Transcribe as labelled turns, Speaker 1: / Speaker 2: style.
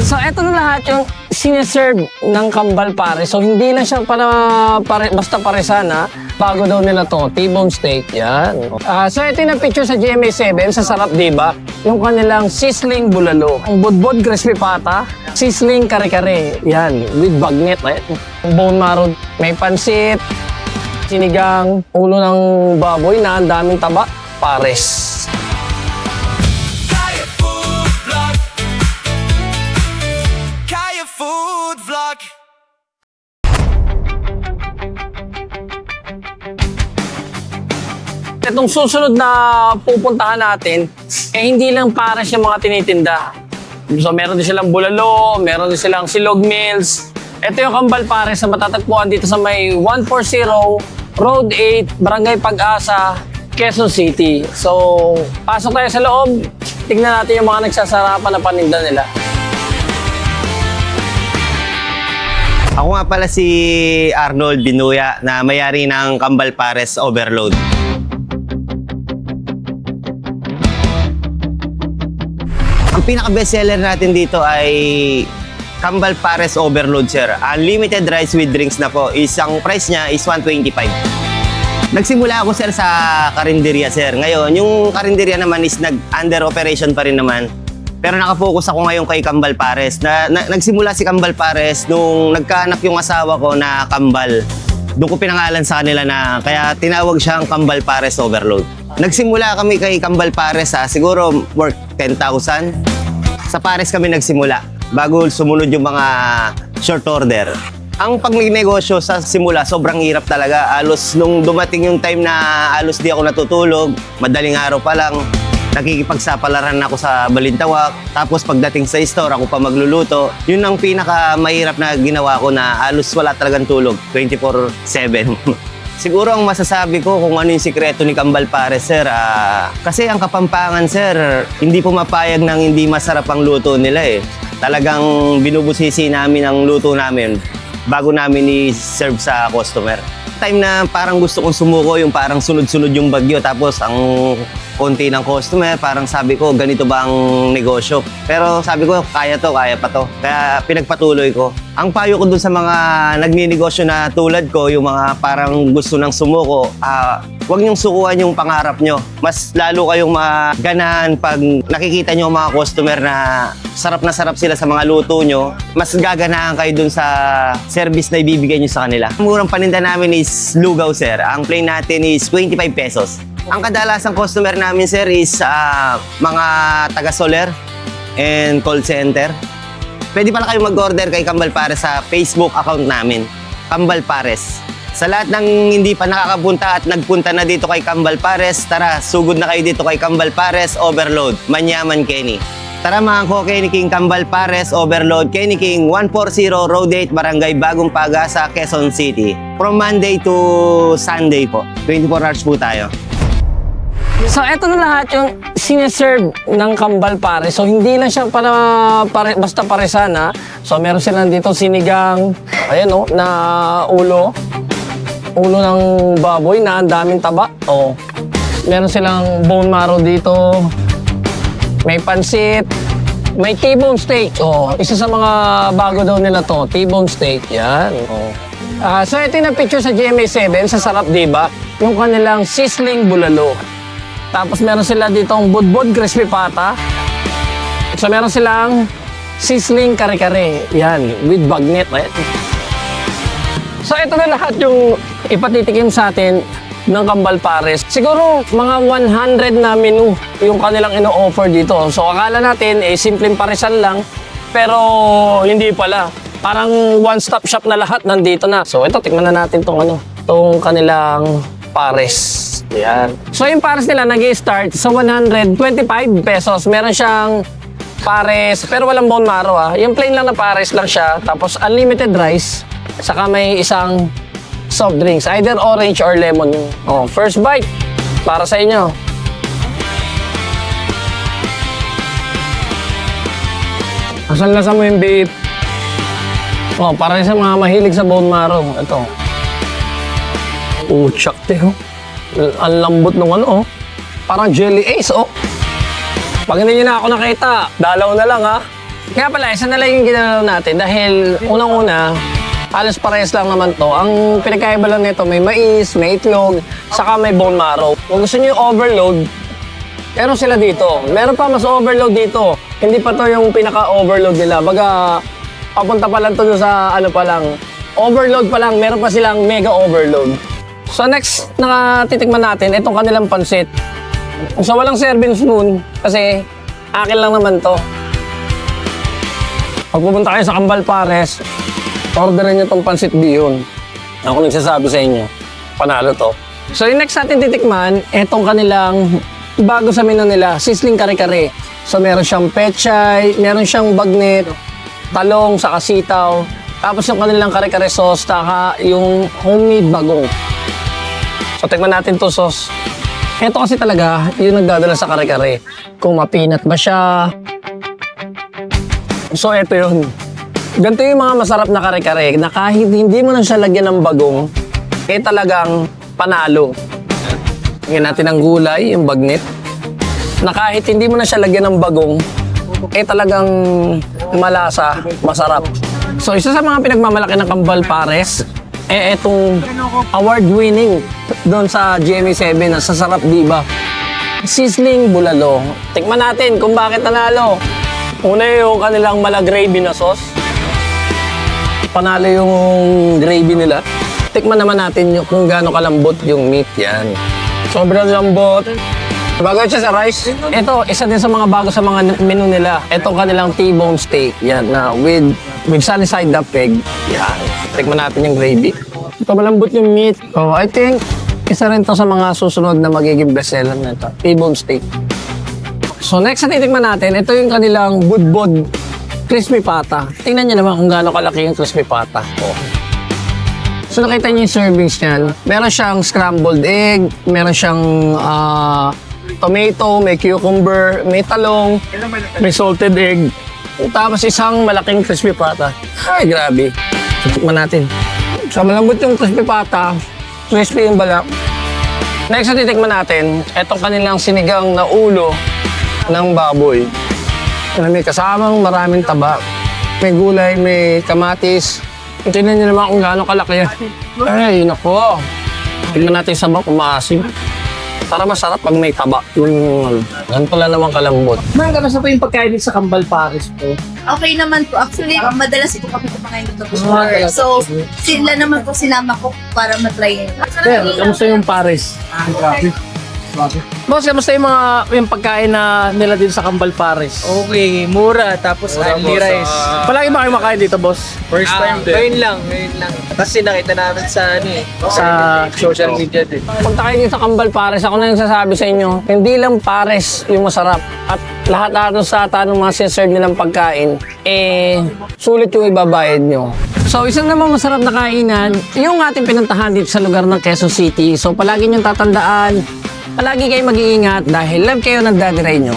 Speaker 1: So, eto na lahat yung sineserve ng Kambal Pares. So, hindi lang siya basta paresan, ha? Bago daw nila to, T-bone steak. Yan. So, ito yung picture sa GMA7. Sa sarap, diba? Yung kanilang sizzling bulalo. Ang budbod crispy pata. Sizzling kare-kare. Yan. With bagnet. Bone marrow. May pansit. Sinigang. Ulo ng baboy na ang daming taba. Pares.
Speaker 2: Food vlog.
Speaker 1: Itong susunod na pupuntahan natin, hindi lang para yung mga tinitinda. So meron din silang bulalo, meron din silang silog meals. Ito yung Kambal Pares na matatagpuan dito sa may 140 Road 8, Barangay Pag-asa, Quezon City. So pasok tayo sa loob, tignan natin yung mga nagsasarapan na paninda nila.
Speaker 3: Ako nga pala si Arnold Binuya na may-ari ng Kambal Pares Overload. Ang pinaka-bestseller natin dito ay Kambal Pares Overload, sir. Unlimited rice with drinks na po. Isang price niya is 125. Nagsimula ako, sir, sa karinderya, sir. Ngayon, yung karinderya naman is under operation pa rin naman. Pero nakafocus ako ngayon kay Kambal Pares. Nagsimula si Kambal Pares nung nagkaanak yung asawa ko na Kambal. Doon ko pinangalan sa kanila na kaya tinawag siyang Kambal Pares Overload. Nagsimula kami kay Kambal Pares siguro worth 10,000. Sa Pares kami nagsimula bago sumunod yung mga short order. Ang pagnegosyo sa simula, sobrang hirap talaga. Alos nung dumating yung time na alos di ako natutulog, madaling araw pa lang, nakikipagsapalaran ako sa Balintawak. Tapos pagdating sa store, ako pa magluluto. Yun ang pinaka-mahirap na ginawa ko na halos wala talagang tulog, 24/7. Siguro ang masasabi ko kung ano yung sikreto ni Kambal Pares, sir. Kasi ang Kapampangan, sir, hindi pumapayag ng hindi masarap ang luto nila eh. Talagang binubusisi namin ang luto namin bago namin i-serve sa customer. Time na parang gusto kong sumuko, yung parang sunod-sunod yung bagyo, tapos ang konti ng customer, parang sabi ko, ganito ba ang negosyo? Pero sabi ko, kaya pa to. Kaya pinagpatuloy ko. Ang payo ko dun sa mga nagninegosyo na tulad ko, yung mga parang gusto nang sumuko, huwag niyong sukuhan yung pangarap nyo. Mas lalo kayong maganahan pag nakikita nyo mga customer na sarap sila sa mga luto nyo. Mas gaganahan kayo dun sa service na ibibigay nyo sa kanila. Ang murang paninda namin is lugaw, sir. Ang plain natin is 25 pesos. Ang kadalasang customer namin, sir, is mga taga-solar and call center. Pwede pala kayo mag-order kay Kambal Pares sa Facebook account namin, Kambal Pares. Sa lahat ng hindi pa nakakapunta at nagpunta na dito kay Kambal Pares, tara, sugod na kayo dito kay Kambal Pares Overload, Manyaman, Kenny. Tara mga ko, Kenny King Kambal Pares Overload, Kenny King 140 Road 8, Barangay Bagong Pag-asa, Quezon City. From Monday to Sunday po, 24 hours po tayo.
Speaker 1: So, eto na lahat yung sineserve ng Kambal Pares. So, hindi lang siya basta paresan, ha? So, meron silang dito sinigang, ayan o, na ulo ng baboy na ang daming taba. O, meron silang bone marrow dito. May pansit. May T-bone steak. O, isa sa mga bago daw nila to, T-bone steak. Yan. O. So, ito yung picture sa GMA7. Sa sarap, diba? Yung kanilang sizzling bulalo. Tapos meron sila dito ang budbod crispy pata. So meron silang sizzling kare-kare. Yan, with bagnet. So ito na lahat yung ipatitikim sa atin ng Kambal Pares. Siguro mga 100 na menu yung kanilang ino-offer dito. So akala natin simpleng paresan lang, pero hindi pala. Parang one-stop shop na lahat nandito na. So ito, tikman na natin tong kanilang Pares. Yan. So yung Pares nila nag-i-start sa 125 pesos. Meron siyang Pares, pero walang bone marrow Yung plain lang na Pares lang siya. Tapos unlimited rice. Saka may isang soft drinks. Either orange or lemon. Oh, first bite. Para sa inyo. Asal-lasa mo yung beef. Oh, para sa mga mahilig sa bone marrow. Ito. Tsak, ang lambot ng Parang jelly ace, Pag hindi nyo na ako nakita, dalaw na lang, Kaya pala, isa na lang yung ginalaw natin dahil unang-una, halos parehas lang naman to. Ang pinagkaiba lang nito, may mais, may itlog, saka may bone marrow. Kung gusto nyo yung overload, meron sila dito. Meron pa mas overload dito. Hindi pa to yung pinaka-overload nila. Baga, papunta pa lang to sa ano pa lang. Overload pa lang, meron pa silang mega overload. So next na titikman natin, itong kanilang pansit. So walang serving spoon, kasi akin lang naman to. Pag pupunta kayo sa Kambal Pares, orderin nyo tong pansit bihon. Ako nagsasabi sa inyo, panalo to. So yung next natin titikman, itong kanilang bago sa menu nila, sizzling kare-kare. So meron siyang pechay, meron siyang bagnet, talong, saka sitaw. Tapos yung kanilang kare-kare sauce, saka yung homemade bagong. So tikman natin to sauce. Ito kasi talaga, yung nagdadala sa kare-kare. Kung mapinat ba siya. So ito yun. Ganito yung mga masarap na kare-kare na kahit hindi mo na siya lagyan ng bagong, talagang panalo. Lagyan natin ng gulay, yung bagnet. Na kahit hindi mo na siya lagyan ng bagong, talagang malasa, masarap. So isa sa mga pinagmamalaki ng Kambal Pares, itong award-winning doon sa GMA7 na sa Sarap Diba. Sizzling bulalo. Tikman natin kung bakit nanalo. Una yung kanilang mala gravy na sauce. Panalo yung gravy nila. Tikman naman natin yung kung gaano kalambot yung meat yan. Sobrang lambot. Bago siya sa rice, ito isa din sa mga bago sa mga menu nila. Itong kanilang T-bone steak. Yan na with sunny side up egg. Yan. Tikman natin yung gravy. Ito malambot yung meat. Oh, I think isa rin to sa mga susunod na magiging bestseller na ito. T-bone steak. So next na titikman natin, ito yung kanilang budbod crispy pata. Tingnan niyo naman kung gaano kalaki yung crispy pata. Oh. So nakita niyo yung servings niyan. Meron siyang scrambled egg, meron siyang tomato, may cucumber, may talong, may salted egg. Tapos isang malaking crispy pata. Ay, grabe. So, tikman natin. So malambot yung crispy pata, crispy yung balak. Next na titikman natin, itong kanilang sinigang na ulo ng baboy. May kasamang maraming taba. May gulay, may kamatis. Tingnan niyo naman kung gaano kalaki yan. Ay, nako. Tingnan natin sa bak, umaasim. Para masarap pag may taba. Ganito lang naman kalambot.
Speaker 2: Mga kamusta po yung pagkain dito sa Kambal Pares po?
Speaker 4: Okay naman po. Actually, madalas po kami kumakain dito before. So, sila naman po sinama ko para matry.
Speaker 2: Sir, kamusta yung Pares? Boss, kamusta yung pagkain na nila dito sa Kambal Pares?
Speaker 5: Okay, mura, tapos only rice.
Speaker 2: Palagi ba kayo makain dito, boss?
Speaker 5: First time din. Ngayon lang. Kasi nakita namin sa sa social media din.
Speaker 1: Punta kayo dito sa Kambal Pares, ako na yung sasabi sa inyo, hindi lang pares yung masarap. At lahat sa ng mga siserve nilang pagkain, sulit yung ibabayad nyo. So, isang naman masarap na kainan, yung ating pinuntahan dito sa lugar ng Quezon City. So, palagi niyong tatandaan, palagi kayo mag-iingat dahil love kayo ng Daddy Ray nyo.